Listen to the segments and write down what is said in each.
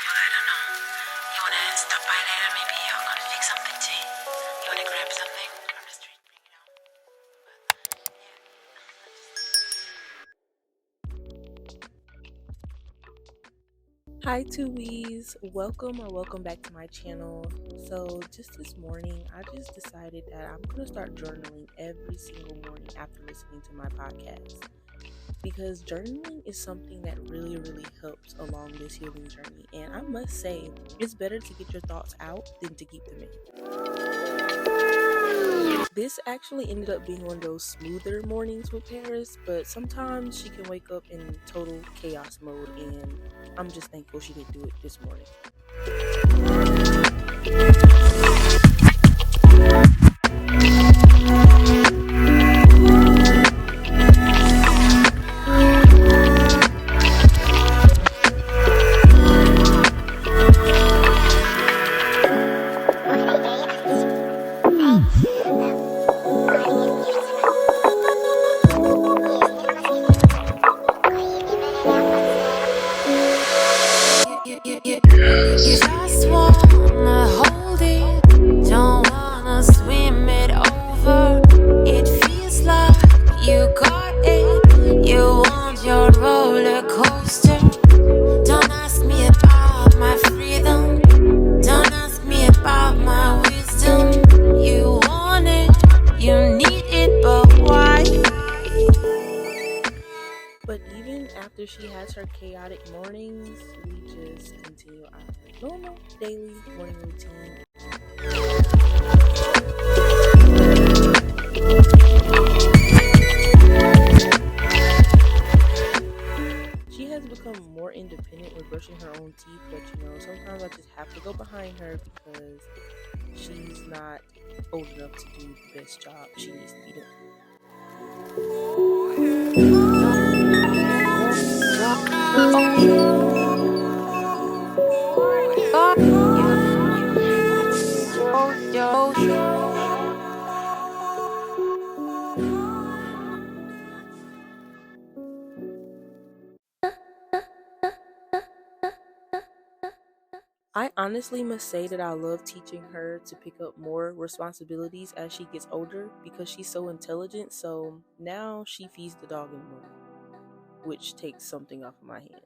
well, I don't know. You wanna stop by later? Maybe you're gonna fix something tea. You wanna grab something from the street, bring it home? Hi Tubies, welcome back to my channel. So just this morning I just decided that I'm gonna start journaling every single morning after listening to my podcast, because journaling is something that really helps along this healing journey, and I must say it's better to get your thoughts out than to keep them in. This actually ended up being one of those smoother mornings with Paris, but sometimes she can wake up in total chaos mode, and I'm just thankful she didn't do it this morning. You just wanna hold it, don't wanna swim it over. It feels like you got it, you want your roller coaster. Don't ask me about my freedom, don't ask me about my wisdom. You want it, you need it, but why? But even after she has her chaotic mornings, we just continue our normal daily morning routine. She has become more independent with brushing her own teeth, but sometimes I just have to go behind her because she's not old enough to do the best job she needs to be doing. I honestly must say that I love teaching her to pick up more responsibilities as she gets older because she's so intelligent. So now she feeds the dog in the morning, which takes something off of my hand.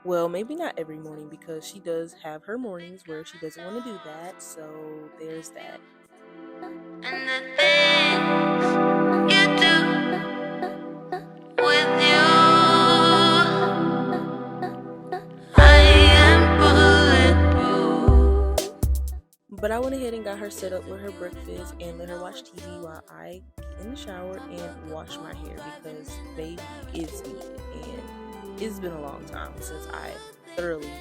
Well, maybe not every morning, because she does have her mornings where she doesn't want to do that. So there's that. And the things you do with you, I am bulletproof. But I went ahead and got her set up with her breakfast and let her watch TV while I get in the shower and wash my hair, because baby is needed, and it's been a long time since I thoroughly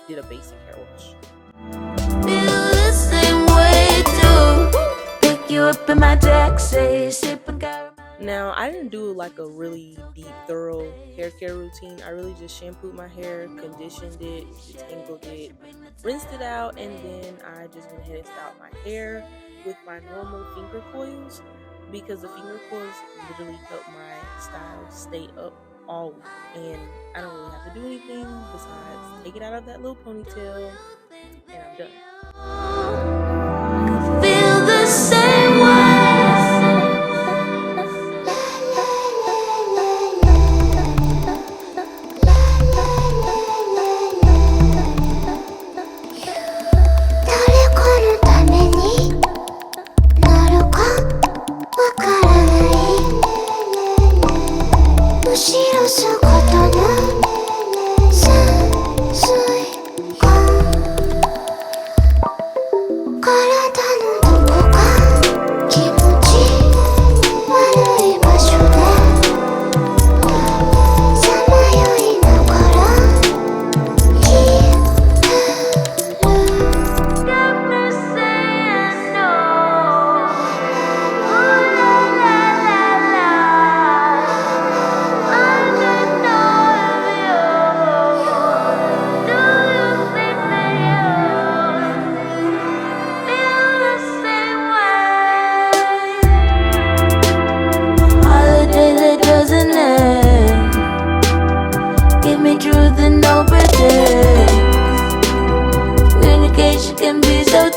did a basic hair wash. Feel the same way too. Pick you up in my taxi, sipping caramel. Now, I didn't do like a really deep, thorough hair care routine. I really just shampooed my hair, conditioned it, detangled it, rinsed it out, and then I just went ahead and styled my hair with my normal finger coils, because the finger coils literally help my style stay up all week, and I don't really have to do anything besides take it out of that little ponytail, and I'm done. Feel the same way.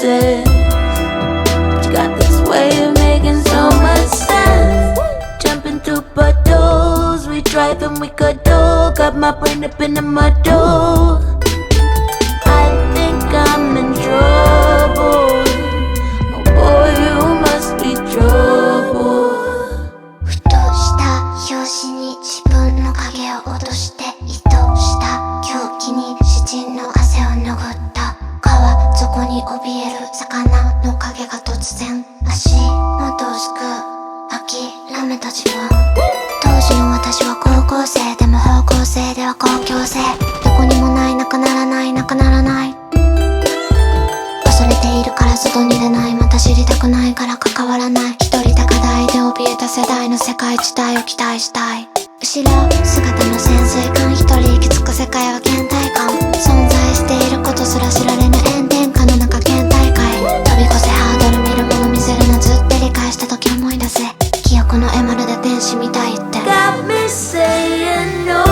dance. Got this way of making so much sense. Jumping through puddles, we drive and we cuddle. Got my brain up in the muddle. I think I'm in trouble. Oh boy, you must be trouble. ふとした拍子に自分の影を落として、意図した狂気に詩人の汗を拭った川底に怯える魚の影が突然足元をすく諦めた自分。当時の私は高校生でも方向性では公共性。どこにもないなくならないなくならない。恐れているから外に出ない。また知りたくないから関わらない。一人高台で怯えた世代の世界自体を期待したい。後ろ姿の潜水艦一人行き着く世界は倦怠感。存在していることすら知られぬ炎天下の中県大会。飛び越せハードル見るもの見せるな。ずって理解した時思い出せ。記憶の絵まるで天使みたいって。 Got me saying no.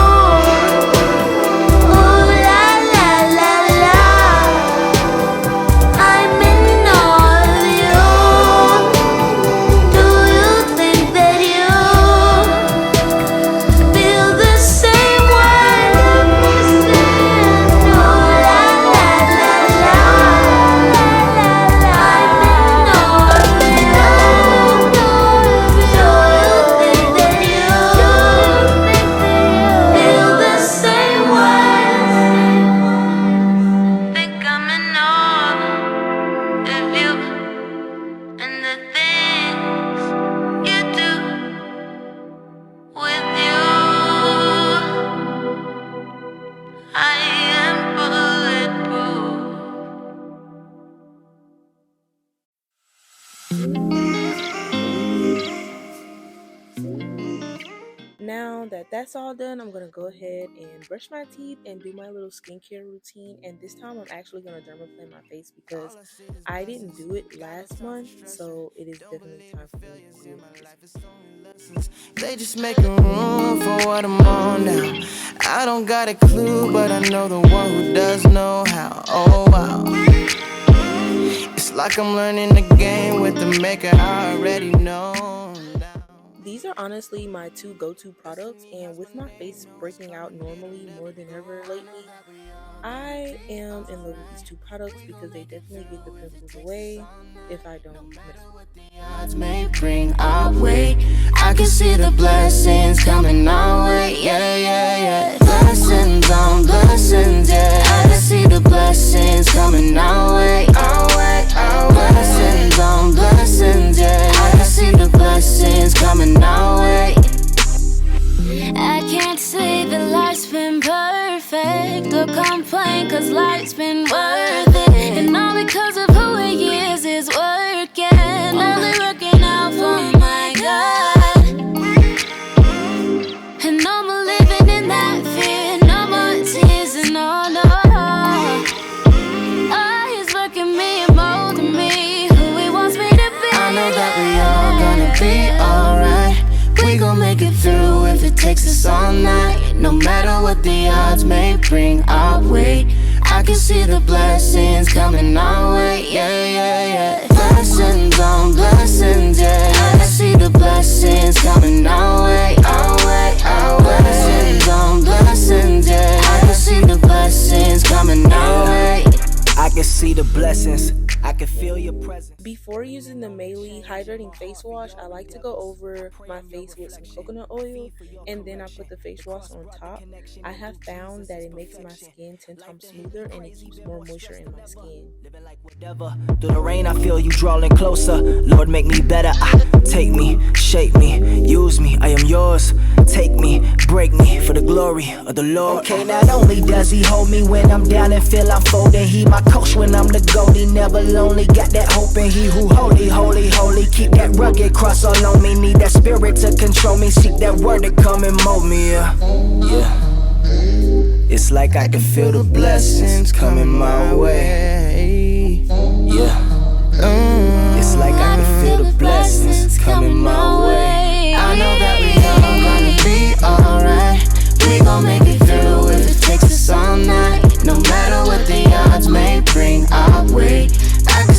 Now that that's all done, I'm gonna go ahead and brush my teeth and do my little skincare routine. And this time I'm actually gonna dermaplane my face because I didn't do it last month, so it is definitely time for me to do it. They just making room for what I'm on now. I don't got a clue, but I know the one who does know how. Oh wow, it's like I'm learning the game with the maker I already know. These are honestly my two go-to products, and with my face breaking out normally more than ever lately, I am in love with these two products because they definitely get the pimples away if I don't mess with them. Odds may bring our way. I can see the blessings coming our way. Yeah, yeah, yeah. Blessings on blessings, yeah. I can see the blessings coming our way. Our way, our way. Blessings on blessings, yeah. I can see the blessings coming our way. I can't say that life's been perfect or complain, cause life's been worth it. And all because of who he is working, only working out for my God. And no more living in that fear, no more tears and no, no. Oh, he's working me and molding me who he wants me to be. I know that we all gonna be alright. We gon' make it through if it takes us all night. No matter what the odds may bring our way, I can see the blessings coming our way. Yeah, yeah, yeah. Blessings on blessings, yeah. I can see the blessings coming our way. Our way, our way. Blessings on blessings, yeah. I can see the blessings coming our way. I can see the blessings. I can feel your presence. Before using the Meili hydrating face wash, I like to go over my face with some coconut oil, and then I put the face wash on top. I have found that it makes my skin 10 times smoother and it keeps more moisture in my skin. Through the rain I feel you drawing closer. Lord, make me better. Take me, shape me, use me, I am yours. Take me, break me for the glory of the Lord. Okay, not only does he hold me when I'm down and feel I'm folding, he my coach when I'm the goat. He never lonely, got that hope in he who holy, holy, holy. Keep that rugged cross all on me, need that spirit to control me. Seek that word to come and mold me, yeah, yeah. It's like I can feel the blessings coming my way, yeah. It's like I can feel the blessings coming my way. I know that we all gonna be alright. We gon' make it through if it takes us all night. No matter what the odds may bring our way, I can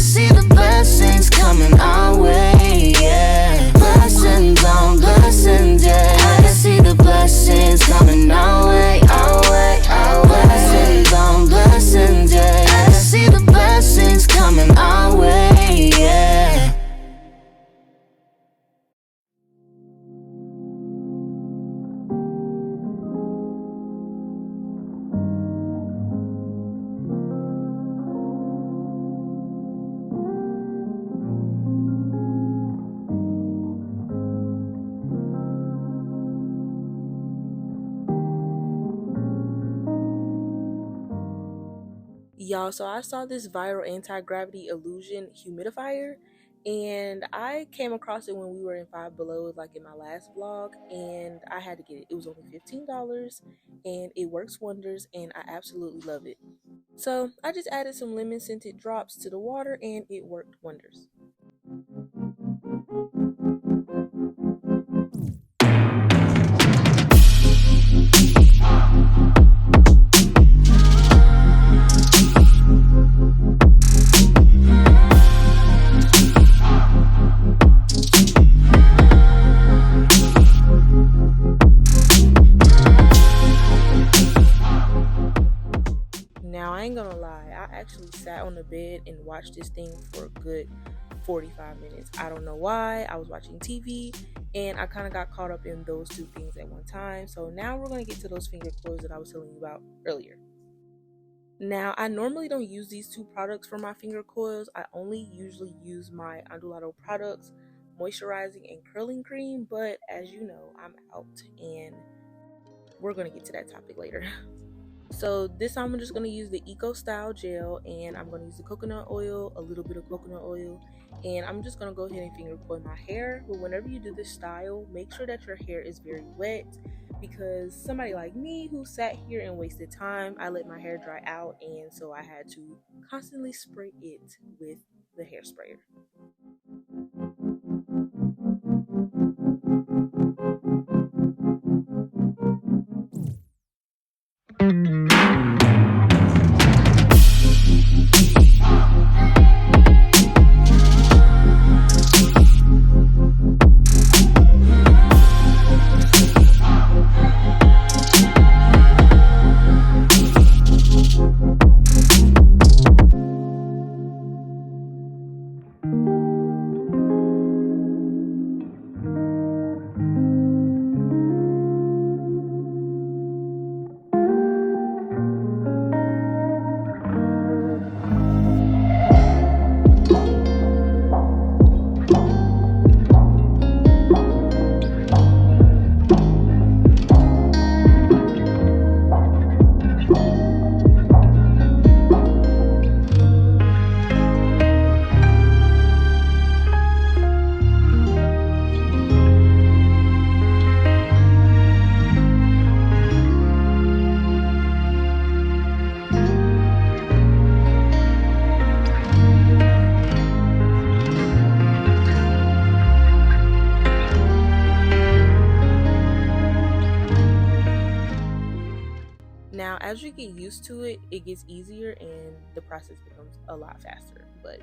Y'all, so I saw this viral anti-gravity illusion humidifier, and I came across it when we were in Five Below, like in my last vlog, and I had to get it. It was only $15, and it works wonders, and I absolutely love it. So I just added some lemon scented drops to the water, and it worked wonders. Now, I ain't gonna lie, I actually sat on the bed and watched this thing for a good 45 minutes. I don't know why. I was watching TV and I kind of got caught up in those two things at one time. So now we're going to get to those finger coils that I was telling you about earlier. Now, I normally don't use these two products for my finger coils. I only usually use my Ondulato products, moisturizing and curling cream, but as you know, I'm out and we're going to get to that topic later. So this time I'm just going to use the Eco Style Gel, and I'm going to use the coconut oil, a little bit of coconut oil, and I'm just going to go ahead and finger coil my hair. But whenever you do this style, make sure that your hair is very wet, because somebody like me who sat here and wasted time, I let my hair dry out, and so I had to constantly spray it with the hair sprayer. Now, as you get used to it, it gets easier and the process becomes a lot faster. But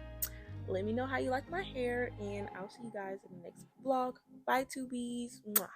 let me know how you like my hair, and I'll see you guys in the next vlog. Bye, tubies. Mwah.